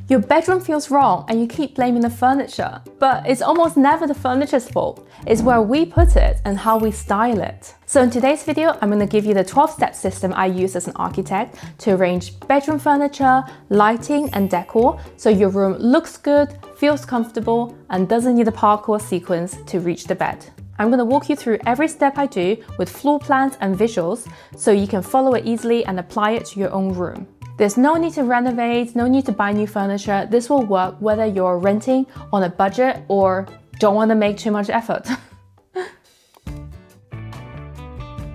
Your bedroom feels wrong and you keep blaming the furniture, but it's almost never the furniture's fault. It's where we put it and how we style it. So in today's video, I'm going to give you the 12-step system I use as an architect to arrange bedroom furniture, lighting and decor so your room looks good, feels comfortable and doesn't need a parkour sequence to reach the bed. I'm going to walk you through every step I do with floor plans and visuals so you can follow it easily and apply it to your own room. There's no need to renovate, no need to buy new furniture. This will work whether you're renting on a budget or don't want to make too much effort.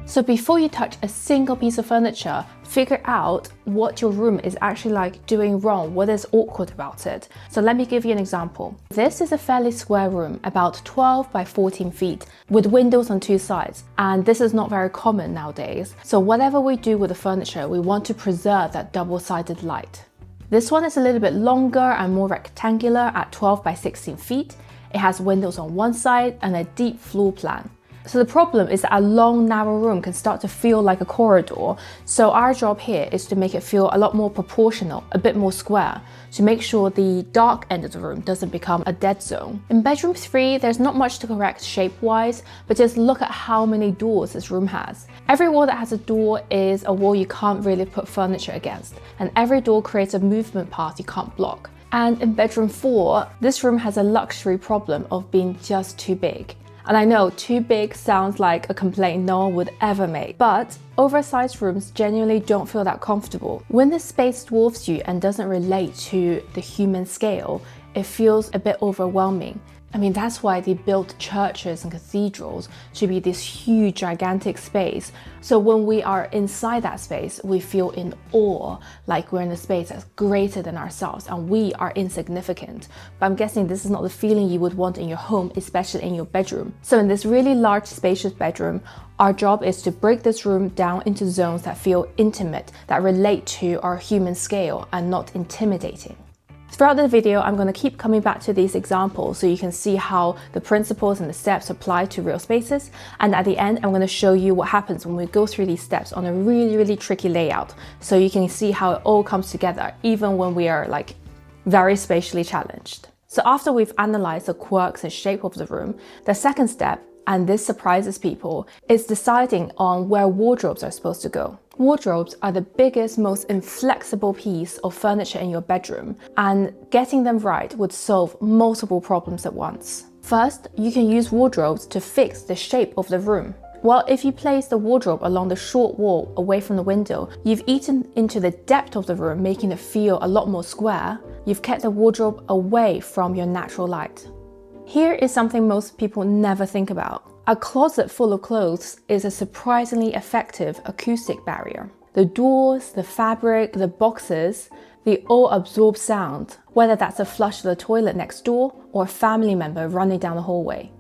So before you touch a single piece of furniture, figure out what your room is actually like doing wrong, what is awkward about it. So let me give you an example. This is a fairly square room, about 12 by 14 feet, with windows on two sides. And this is not very common nowadays. So whatever we do with the furniture, we want to preserve that double-sided light. This one is a little bit longer and more rectangular at 12 by 16 feet. It has windows on one side and a deep floor plan. So the problem is that a long, narrow room can start to feel like a corridor. So our job here is to make it feel a lot more proportional, a bit more square, to make sure the dark end of the room doesn't become a dead zone. In bedroom 3, there's not much to correct shape-wise, but just look at how many doors this room has. Every wall that has a door is a wall you can't really put furniture against, and every door creates a movement path you can't block. And in bedroom 4, this room has a luxury problem of being just too big. And I know too big sounds like a complaint no one would ever make, but oversized rooms genuinely don't feel that comfortable. When the space dwarfs you and doesn't relate to the human scale, it feels a bit overwhelming. I mean, that's why they built churches and cathedrals to be this huge, gigantic space. So when we are inside that space, we feel in awe, like we're in a space that's greater than ourselves and we are insignificant. But I'm guessing this is not the feeling you would want in your home, especially in your bedroom. So in this really large, spacious bedroom, our job is to break this room down into zones that feel intimate, that relate to our human scale and not intimidating. Throughout the video, I'm going to keep coming back to these examples so you can see how the principles and the steps apply to real spaces. And at the end, I'm going to show you what happens when we go through these steps on a really, really tricky layout. So you can see how it all comes together, even when we are like very spatially challenged. So after we've analyzed the quirks and shape of the room, the second step, and this surprises people, is deciding on where wardrobes are supposed to go. Wardrobes are the biggest, most inflexible piece of furniture in your bedroom, and getting them right would solve multiple problems at once. First, you can use wardrobes to fix the shape of the room. Well, if you place the wardrobe along the short wall away from the window, you've eaten into the depth of the room, making it feel a lot more square. You've kept the wardrobe away from your natural light. Here is something most people never think about. A closet full of clothes is a surprisingly effective acoustic barrier. The doors, the fabric, the boxes, they all absorb sound, whether that's a flush of the toilet next door or a family member running down the hallway.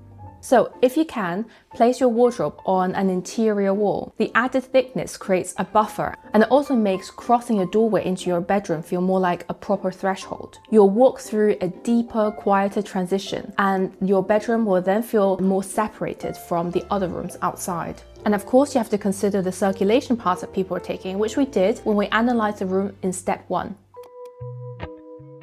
So if you can, place your wardrobe on an interior wall. The added thickness creates a buffer, and it also makes crossing a doorway into your bedroom feel more like a proper threshold. You'll walk through a deeper, quieter transition, and your bedroom will then feel more separated from the other rooms outside. And of course, you have to consider the circulation paths that people are taking, which we did when we analyzed the room in step 1.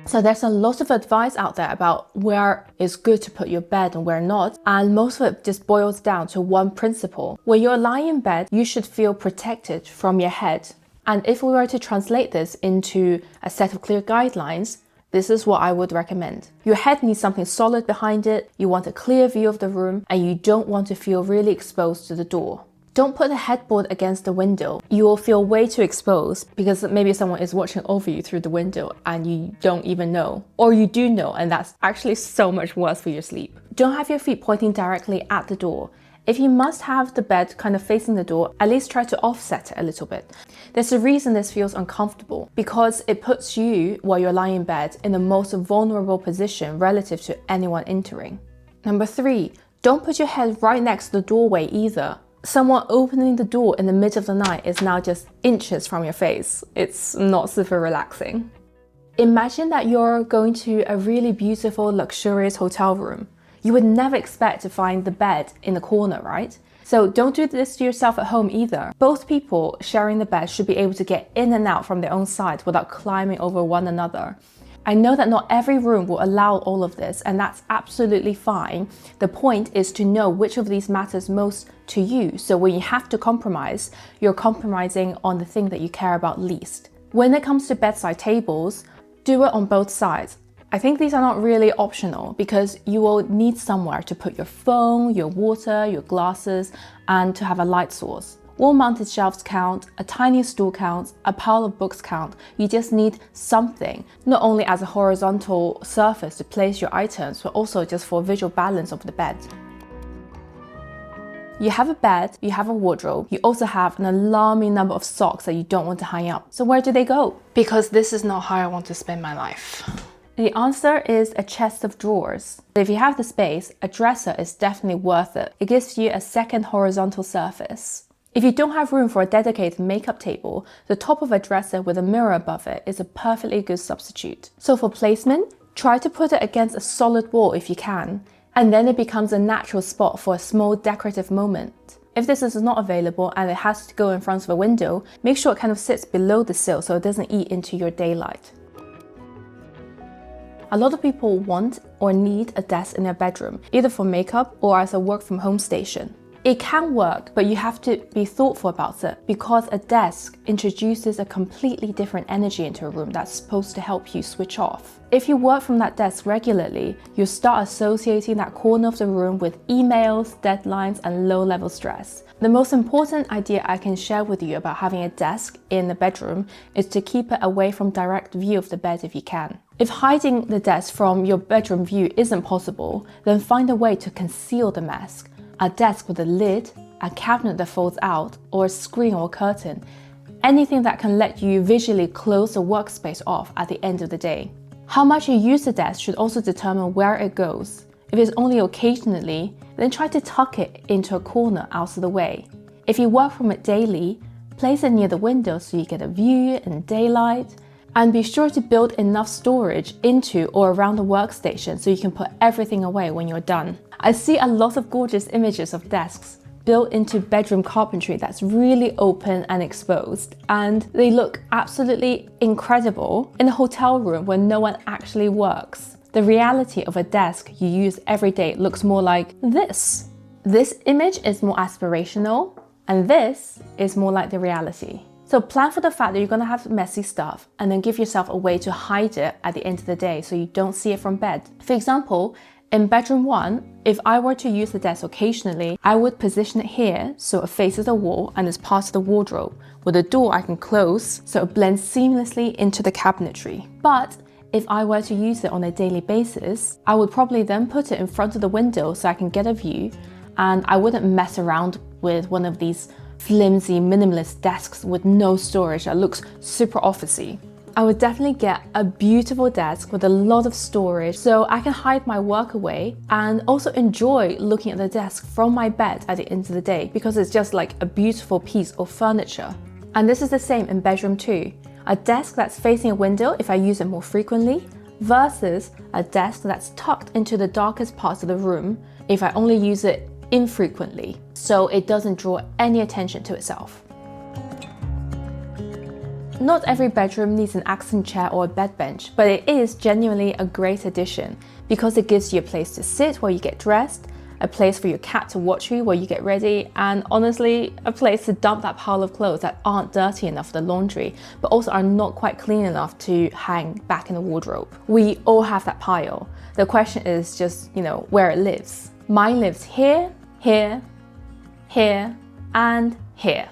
So there's a lot of advice out there about where it's good to put your bed and where not, and most of it just boils down to one principle. When you're lying in bed, you should feel protected from your head. And if we were to translate this into a set of clear guidelines, this is what I would recommend. Your head needs something solid behind it, you want a clear view of the room, and you don't want to feel really exposed to the door. Don't put the headboard against the window. You will feel way too exposed because maybe someone is watching over you through the window and you don't even know. Or you do know, and that's actually so much worse for your sleep. Don't have your feet pointing directly at the door. If you must have the bed kind of facing the door, at least try to offset it a little bit. There's a reason this feels uncomfortable, because it puts you, while you're lying in bed, in the most vulnerable position relative to anyone entering. Number 3, don't put your head right next to the doorway either. Someone opening the door in the middle of the night is now just inches from your face. It's not super relaxing. Imagine that you're going to a really beautiful, luxurious hotel room. You would never expect to find the bed in the corner, right? So don't do this to yourself at home either. Both people sharing the bed should be able to get in and out from their own side without climbing over one another. I know that not every room will allow all of this, and that's absolutely fine. The point is to know which of these matters most to you. So when you have to compromise, you're compromising on the thing that you care about least. When it comes to bedside tables, do it on both sides. I think these are not really optional because you will need somewhere to put your phone, your water, your glasses, and to have a light source. Wall-mounted shelves count, a tiny stool counts, a pile of books count. You just need something, not only as a horizontal surface to place your items, but also just for visual balance of the bed. You have a bed, you have a wardrobe, you also have an alarming number of socks that you don't want to hang up. So where do they go? Because this is not how I want to spend my life. The answer is a chest of drawers. If you have the space, a dresser is definitely worth it. It gives you a second horizontal surface. If you don't have room for a dedicated makeup table, the top of a dresser with a mirror above it is a perfectly good substitute. So for placement, try to put it against a solid wall if you can, and then it becomes a natural spot for a small decorative moment. If this is not available and it has to go in front of a window, make sure it kind of sits below the sill so it doesn't eat into your daylight. A lot of people want or need a desk in their bedroom, either for makeup or as a work from home station. It can work, but you have to be thoughtful about it because a desk introduces a completely different energy into a room that's supposed to help you switch off. If you work from that desk regularly, you'll start associating that corner of the room with emails, deadlines, and low-level stress. The most important idea I can share with you about having a desk in the bedroom is to keep it away from direct view of the bed if you can. If hiding the desk from your bedroom view isn't possible, then find a way to conceal the mess. A desk with a lid, a cabinet that folds out, or a screen or a curtain. Anything that can let you visually close the workspace off at the end of the day. How much you use the desk should also determine where it goes. If it's only occasionally, then try to tuck it into a corner out of the way. If you work from it daily, place it near the window so you get a view and daylight. And be sure to build enough storage into or around the workstation so you can put everything away when you're done. I see a lot of gorgeous images of desks built into bedroom carpentry that's really open and exposed, and they look absolutely incredible in a hotel room where no one actually works. The reality of a desk you use every day looks more like this. This image is more aspirational, and this is more like the reality. So plan for the fact that you're going to have messy stuff and then give yourself a way to hide it at the end of the day so you don't see it from bed. For example, in bedroom 1, if I were to use the desk occasionally, I would position it here so it faces the wall and is part of the wardrobe. With a door I can close so it blends seamlessly into the cabinetry. But if I were to use it on a daily basis, I would probably then put it in front of the window so I can get a view, and I wouldn't mess around with one of these flimsy minimalist desks with no storage that looks super officey. I would definitely get a beautiful desk with a lot of storage so I can hide my work away and also enjoy looking at the desk from my bed at the end of the day because it's just like a beautiful piece of furniture. And this is the same in bedroom 2. A desk that's facing a window if I use it more frequently versus a desk that's tucked into the darkest parts of the room if I only use it infrequently, so it doesn't draw any attention to itself. Not every bedroom needs an accent chair or a bed bench, but it is genuinely a great addition because it gives you a place to sit while you get dressed, a place for your cat to watch you while you get ready, and honestly, a place to dump that pile of clothes that aren't dirty enough for the laundry, but also are not quite clean enough to hang back in the wardrobe. We all have that pile. The question is just, where it lives. Mine lives here, here, here, and here.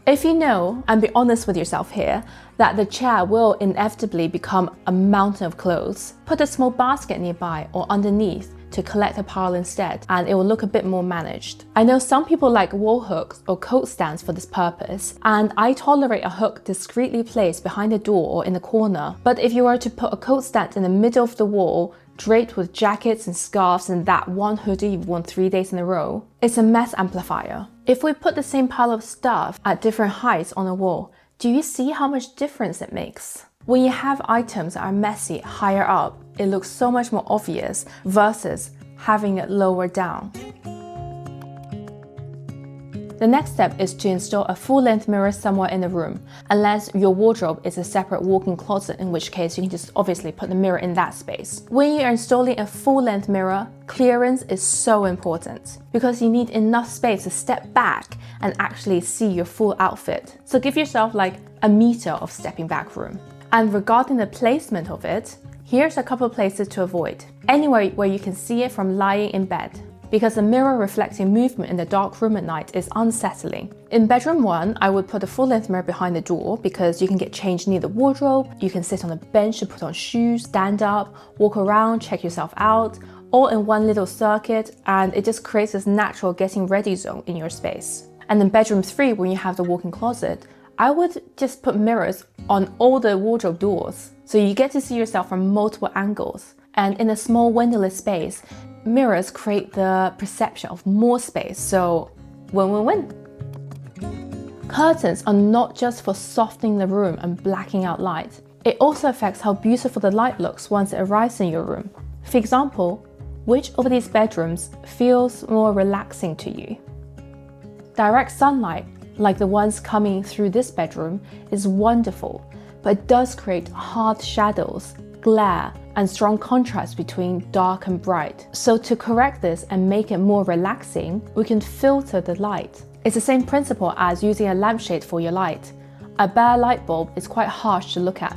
If you know, and be honest with yourself here, that the chair will inevitably become a mountain of clothes, put a small basket nearby or underneath to collect a pile instead, and it will look a bit more managed. I know some people like wall hooks or coat stands for this purpose, and I tolerate a hook discreetly placed behind the door or in the corner. But if you were to put a coat stand in the middle of the wall, draped with jackets and scarves and that one hoodie you've worn 3 days in a row, it's a mess amplifier. If we put the same pile of stuff at different heights on a wall, do you see how much difference it makes? When you have items that are messy higher up, it looks so much more obvious versus having it lower down. The next step is to install a full-length mirror somewhere in the room, unless your wardrobe is a separate walk-in closet, in which case you can just obviously put the mirror in that space. When you're installing a full-length mirror, clearance is so important because you need enough space to step back and actually see your full outfit. So give yourself like a meter of stepping back room. And regarding the placement of it, here's a couple of places to avoid. Anywhere where you can see it from lying in bed, because the mirror reflecting movement in the dark room at night is unsettling. In bedroom 1, I would put a full-length mirror behind the door because you can get changed near the wardrobe, you can sit on a bench to put on shoes, stand up, walk around, check yourself out, all in one little circuit, and it just creates this natural getting ready zone in your space. And in bedroom 3, when you have the walk-in closet, I would just put mirrors on all the wardrobe doors, so you get to see yourself from multiple angles. And in a small windowless space, mirrors create the perception of more space, so win-win-win. Curtains are not just for softening the room and blacking out light. It also affects how beautiful the light looks once it arrives in your room. For example, which of these bedrooms feels more relaxing to you? Direct sunlight, like the ones coming through this bedroom, is wonderful, but it does create hard shadows, glare, and strong contrast between dark and bright. So to correct this and make it more relaxing, we can filter the light. It's the same principle as using a lampshade for your light. A bare light bulb is quite harsh to look at,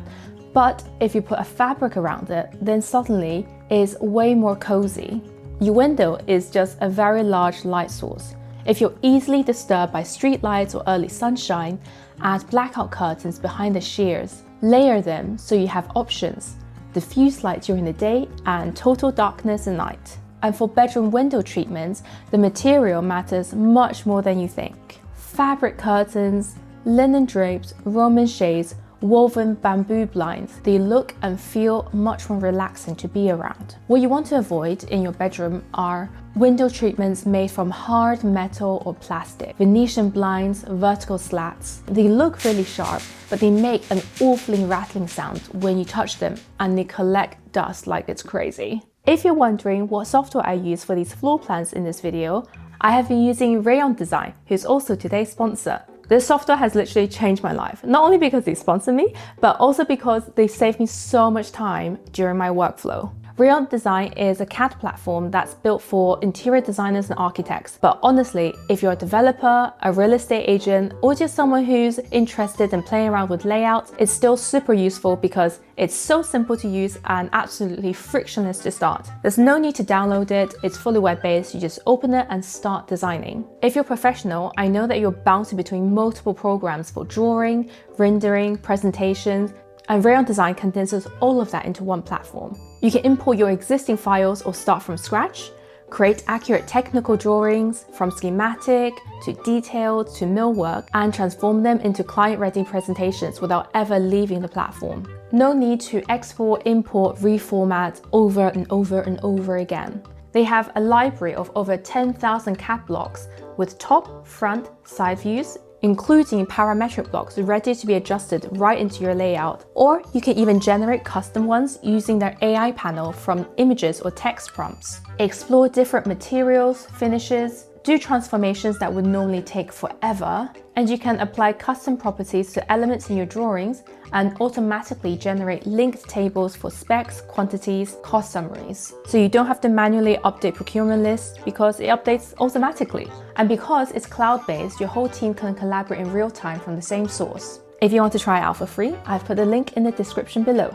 but if you put a fabric around it, then suddenly it's way more cozy. Your window is just a very large light source. If you're easily disturbed by street lights or early sunshine, add blackout curtains behind the shears. Layer them so you have options: diffuse light during the day and total darkness at night. And for bedroom window treatments, the material matters much more than you think. Fabric curtains, linen drapes, Roman shades, woven bamboo blinds, they look and feel much more relaxing to be around. What you want to avoid in your bedroom are window treatments made from hard metal or plastic, Venetian blinds, vertical slats. They look really sharp, but they make an awfully rattling sound when you touch them, and they collect dust like it's crazy. If you're wondering what software I use for these floor plans in this video, I have been using Rayon Design, who's also today's sponsor. This software has literally changed my life, not only because they sponsor me, but also because they save me so much time during my workflow. Rayon Design is a CAD platform that's built for interior designers and architects. But honestly, if you're a developer, a real estate agent, or just someone who's interested in playing around with layouts, it's still super useful because it's so simple to use and absolutely frictionless to start. There's no need to download it, it's fully web-based, you just open it and start designing. If you're professional, I know that you're bouncing between multiple programs for drawing, rendering, presentations, and Rayon Design condenses all of that into one platform. You can import your existing files or start from scratch, create accurate technical drawings from schematic to detailed to millwork, and transform them into client-ready presentations without ever leaving the platform. No need to export, import, reformat over and over and over again. They have a library of over 10,000 CAD blocks with top, front, side views, including parametric blocks ready to be adjusted right into your layout. Or you can even generate custom ones using their AI panel from images or text prompts. Explore different materials, finishes, do transformations that would normally take forever, and you can apply custom properties to elements in your drawings and automatically generate linked tables for specs, quantities, cost summaries. So you don't have to manually update procurement lists because it updates automatically. And because it's cloud-based, your whole team can collaborate in real time from the same source. If you want to try it out for free, I've put the link in the description below.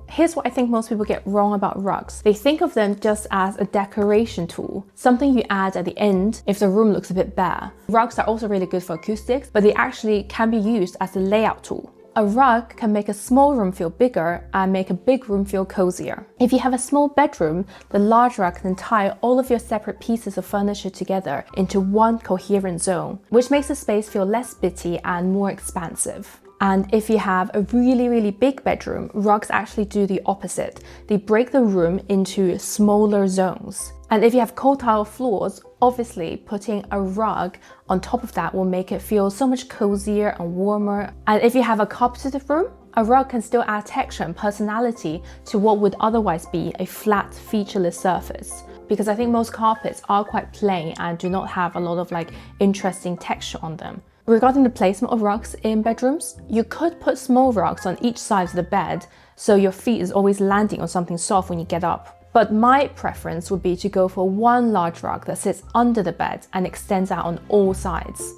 Here's what I think most people get wrong about rugs. They think of them just as a decoration tool, something you add at the end if the room looks a bit bare. Rugs are also really good for acoustics, but they actually can be used as a layout tool. A rug can make a small room feel bigger and make a big room feel cozier. If you have a small bedroom, the large rug can tie all of your separate pieces of furniture together into one coherent zone, which makes the space feel less bitty and more expansive. And if you have a really big bedroom, rugs actually do the opposite. They break the room into smaller zones. And if you have cold tile floors, obviously putting a rug on top of that will make it feel so much cozier and warmer. And if you have a carpeted room, a rug can still add texture and personality to what would otherwise be a flat, featureless surface. because I think most carpets are quite plain and do not have a lot of like interesting texture on them. Regarding the placement of rugs in bedrooms, you could put small rugs on each side of the bed so your feet is always landing on something soft when you get up. But my preference would be to go for one large rug that sits under the bed and extends out on all sides.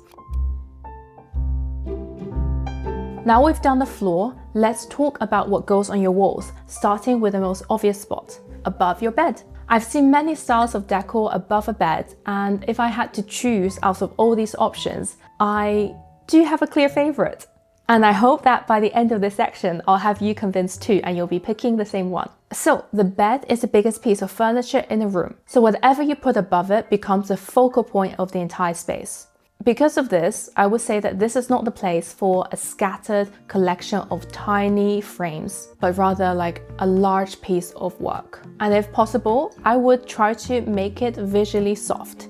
Now we've done the floor, let's talk about what goes on your walls, starting with the most obvious spot, above your bed. I've seen many styles of decor above a bed, and if I had to choose out of all these options, I do have a clear favorite. And I hope that by the end of this section, I'll have you convinced too, and you'll be picking the same one. So the bed is the biggest piece of furniture in a room. So whatever you put above it becomes the focal point of the entire space. Because of this, I would say that this is not the place for a scattered collection of tiny frames, but rather like a large piece of work. And if possible, I would try to make it visually soft.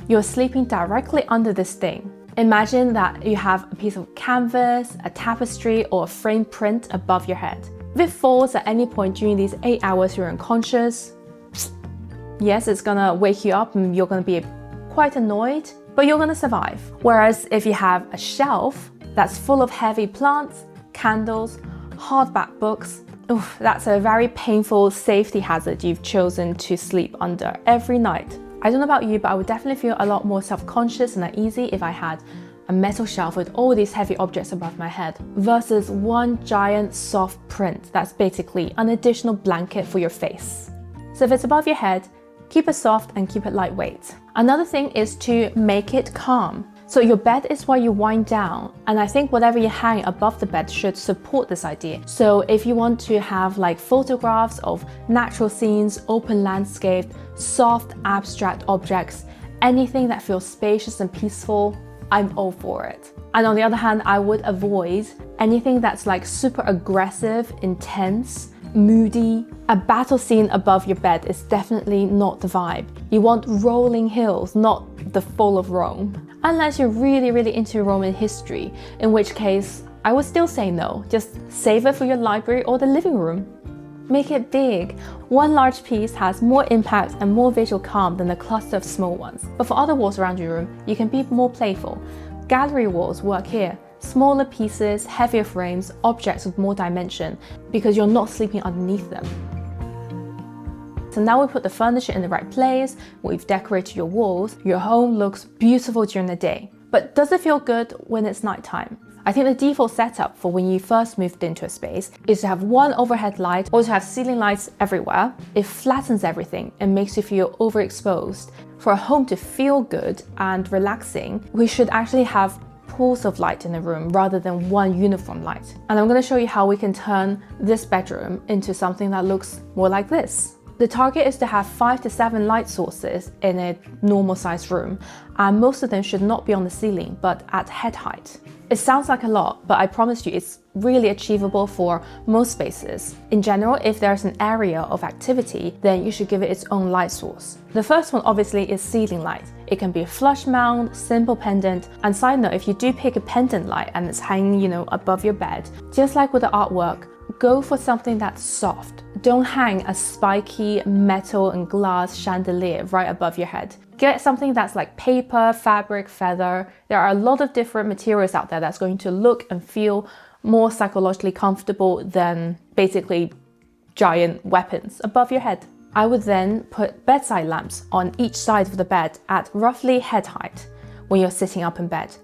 You're sleeping directly under this thing. Imagine that you have a piece of canvas, a tapestry, or a frame print above your head. If it falls at any point during these 8 hours you're unconscious, yes, it's gonna wake you up and you're gonna be quite annoyed, but you're gonna survive. Whereas if you have a shelf that's full of heavy plants, candles, hardback books, that's a very painful safety hazard you've chosen to sleep under every night. I don't know about you, but I would definitely feel a lot more self-conscious and uneasy if I had a metal shelf with all these heavy objects above my head versus one giant soft print that's basically an additional blanket for your face. So if it's above your head, keep it soft and keep it lightweight. Another thing is to make it calm. So your bed is where you wind down, and I think whatever you hang above the bed should support this idea. So if you want to have like photographs of natural scenes, open landscape, soft abstract objects, anything that feels spacious and peaceful, I'm all for it. And on the other hand, I would avoid anything that's like super aggressive, intense, moody. A battle scene above your bed is definitely not the vibe. You want rolling hills, not the fall of Rome. Unless you're really into Roman history, in which case I would still say no. Just save it for your library or the living room. Make it big. One large piece has more impact and more visual calm than a cluster of small ones. But for other walls around your room, you can be more playful. Gallery walls work here. Smaller pieces, heavier frames, objects with more dimension, because you're not sleeping underneath them. So now we put the furniture in the right place, we've decorated your walls, your home looks beautiful during the day. But does it feel good when it's nighttime? I think the default setup for when you first moved into a space is to have one overhead light or to have ceiling lights everywhere. It flattens everything and makes you feel overexposed. For a home to feel good and relaxing, we should actually have pools of light in the room rather than one uniform light. And I'm going to show you how we can turn this bedroom into something that looks more like this. The target is to have 5 to 7 light sources in a normal sized room, and most of them should not be on the ceiling but at head height. It sounds like a lot, but I promise you it's really achievable for most spaces. In general, if there's an area of activity, then you should give it its own light source. The first one obviously is ceiling light. It can be a flush mount, simple pendant, and side note, if you do pick a pendant light and it's hanging, above your bed, just like with the artwork, go for something that's soft. Don't hang a spiky metal and glass chandelier right above your head. Get something that's like paper, fabric, feather. There are a lot of different materials out there that's going to look and feel more psychologically comfortable than basically giant weapons above your head. I would then put bedside lamps on each side of the bed at roughly head height when you're sitting up in bed.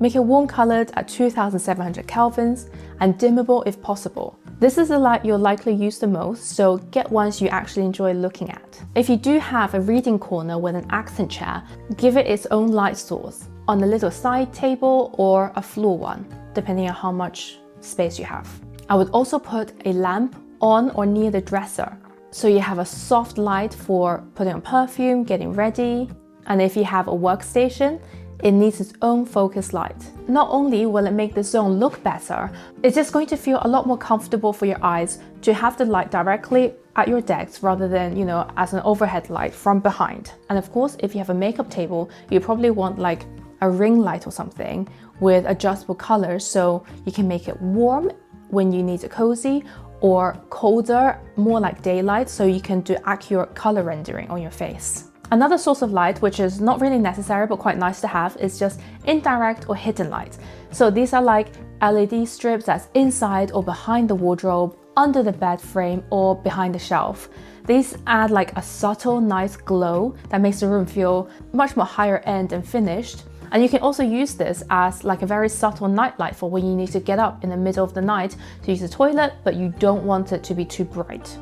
Make it warm colored at 2700 kelvins and dimmable if possible. This is the light you'll likely use the most, so get ones you actually enjoy looking at. If you do have a reading corner with an accent chair, give it its own light source on a little side table or a floor one, depending on how much space you have. I would also put a lamp on or near the dresser, so you have a soft light for putting on perfume, getting ready. And if you have a workstation, it needs its own focus light. Not only will it make the zone look better, it's just going to feel a lot more comfortable for your eyes to have the light directly at your desk rather than, as an overhead light from behind. And of course, if you have a makeup table, you probably want like a ring light or something with adjustable colors so you can make it warm when you need it cozy, or colder, more like daylight, so you can do accurate color rendering on your face. Another source of light, which is not really necessary but quite nice to have, is just indirect or hidden light. So these are like LED strips that's inside or behind the wardrobe, under the bed frame, or behind the shelf. These add like a subtle, nice glow that makes the room feel much more higher end and finished. And you can also use this as like a very subtle nightlight for when you need to get up in the middle of the night to use the toilet, but you don't want it to be too bright.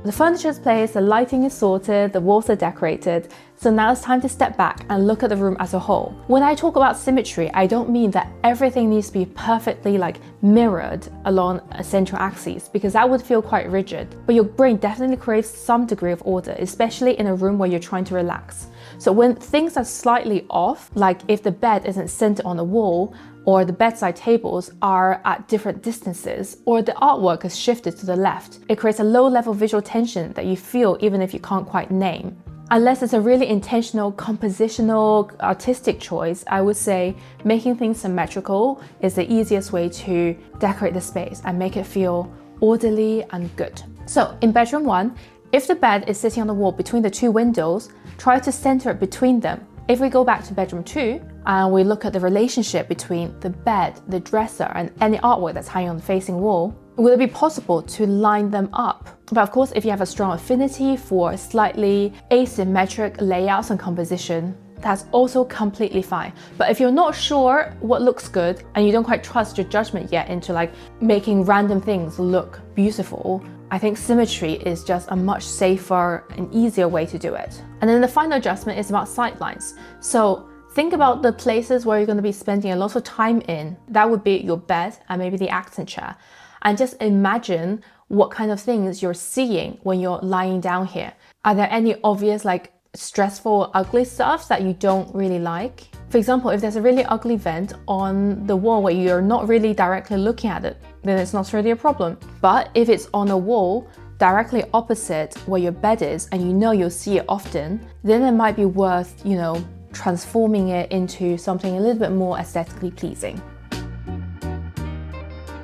The furniture is placed, the lighting is sorted, the walls are decorated, so now it's time to step back and look at the room as a whole. When I talk about symmetry, I don't mean that everything needs to be perfectly like mirrored along a central axis, because that would feel quite rigid. But your brain definitely craves some degree of order, especially in a room where you're trying to relax. So when things are slightly off, like if the bed isn't centered on the wall, or the bedside tables are at different distances, or the artwork is shifted to the left, it creates a low-level visual tension that you feel even if you can't quite name. Unless it's a really intentional, compositional, artistic choice, I would say making things symmetrical is the easiest way to decorate the space and make it feel orderly and good. So in bedroom 1, if the bed is sitting on the wall between the two windows, try to center it between them. If we go back to bedroom 2 and we look at the relationship between the bed, the dresser, and any artwork that's hanging on the facing wall, will it be possible to line them up? But of course, if you have a strong affinity for slightly asymmetric layouts and composition, that's also completely fine. But if you're not sure what looks good and you don't quite trust your judgment yet into like making random things look beautiful, I think symmetry is just a much safer and easier way to do it. And then the final adjustment is about sightlines. So think about the places where you're going to be spending a lot of time in. That would be your bed and maybe the accent chair. And just imagine what kind of things you're seeing when you're lying down here. Are there any obvious like stressful, ugly stuff that you don't really like? For example, if there's a really ugly vent on the wall where you're not really directly looking at it, then it's not really a problem. But if it's on a wall directly opposite where your bed is and you know you'll see it often, then it might be worth, transforming it into something a little bit more aesthetically pleasing.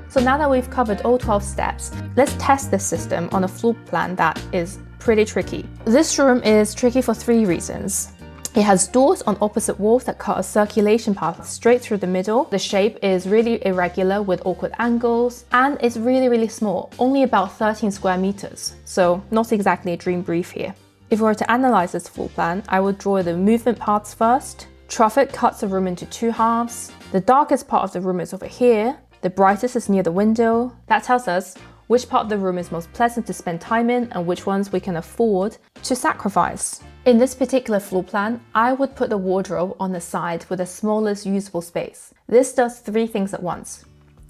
So now that we've covered all 12 steps, let's test this system on a floor plan that is pretty tricky. This room is tricky for 3 reasons. It has doors on opposite walls that cut a circulation path straight through the middle. The shape is really irregular with awkward angles, and it's really small, only about 13 square meters. So not exactly a dream brief here. If we were to analyze this floor plan, I would draw the movement paths first. Traffic cuts the room into 2 halves. The darkest part of the room is over here. The brightest is near the window. That tells us which part of the room is most pleasant to spend time in and which ones we can afford to sacrifice. In this particular floor plan, I would put the wardrobe on the side with the smallest usable space. This does 3 things at once.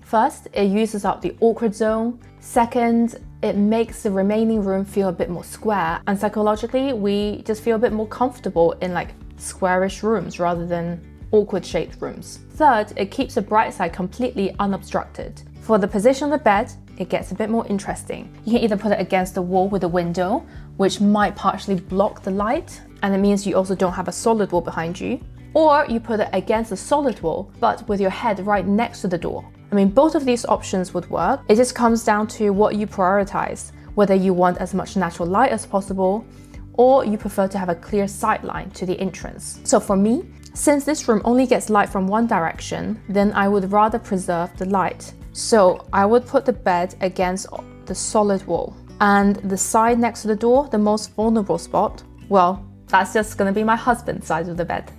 First, it uses up the awkward zone. Second, it makes the remaining room feel a bit more square. And psychologically, we just feel a bit more comfortable in like squarish rooms rather than awkward shaped rooms. Third, it keeps the bright side completely unobstructed. For the position of the bed, it gets a bit more interesting. You can either put it against the wall with a window, which might partially block the light, and it means you also don't have a solid wall behind you. Or you put it against a solid wall, but with your head right next to the door. I mean, both of these options would work. It just comes down to what you prioritize, whether you want as much natural light as possible, or you prefer to have a clear sight line to the entrance. So for me, since this room only gets light from one direction, then I would rather preserve the light. So I would put the bed against the solid wall, and the side next to the door, the most vulnerable spot, well, that's just gonna be my husband's side of the bed.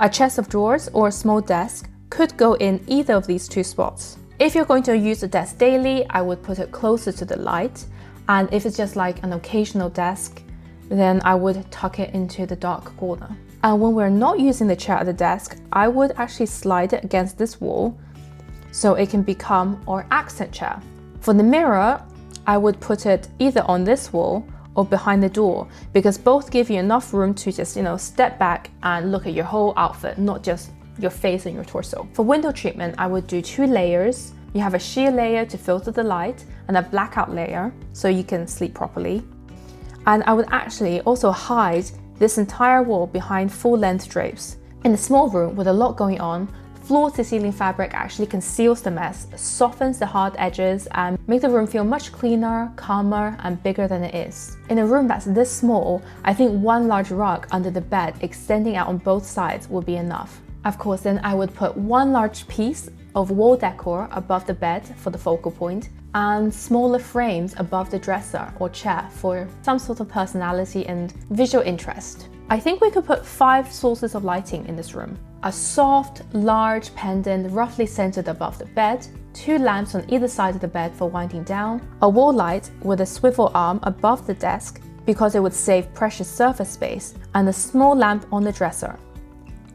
A chest of drawers or a small desk could go in either of these 2 spots. If you're going to use the desk daily, I would put it closer to the light, and if it's just like an occasional desk, then I would tuck it into the dark corner. And when we're not using the chair at the desk, I would actually slide it against this wall so it can become our accent chair. For the mirror, I would put it either on this wall or behind the door, because both give you enough room to just, step back and look at your whole outfit, not just your face and your torso. For window treatment, I would do 2 layers. You have a sheer layer to filter the light and a blackout layer so you can sleep properly. And I would actually also hide this entire wall behind full-length drapes. In a small room with a lot going on, floor-to-ceiling fabric actually conceals the mess, softens the hard edges, and makes the room feel much cleaner, calmer, and bigger than it is. In a room that's this small, I think one large rug under the bed extending out on both sides would be enough. Of course, then I would put one large piece of wall decor above the bed for the focal point, and smaller frames above the dresser or chair for some sort of personality and visual interest. I think we could put 5 sources of lighting in this room. A soft, large pendant roughly centered above the bed, 2 lamps on either side of the bed for winding down, a wall light with a swivel arm above the desk because it would save precious surface space, and a small lamp on the dresser.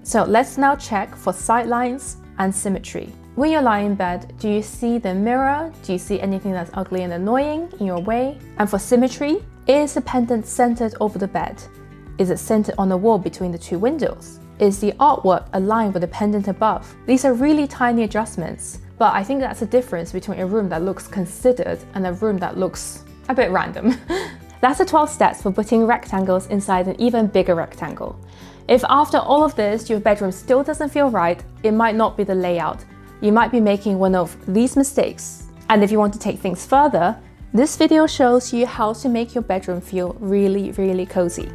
So let's now check for sightlines and symmetry. When you lie in bed, do you see the mirror? Do you see anything that's ugly and annoying in your way? And for symmetry, is the pendant centered over the bed? Is it centered on the wall between the 2 windows? Is the artwork aligned with the pendant above? These are really tiny adjustments, but I think that's the difference between a room that looks considered and a room that looks a bit random. That's the 12 steps for putting rectangles inside an even bigger rectangle. If after all of this, your bedroom still doesn't feel right, it might not be the layout. You might be making one of these mistakes. And if you want to take things further, this video shows you how to make your bedroom feel really, really cozy.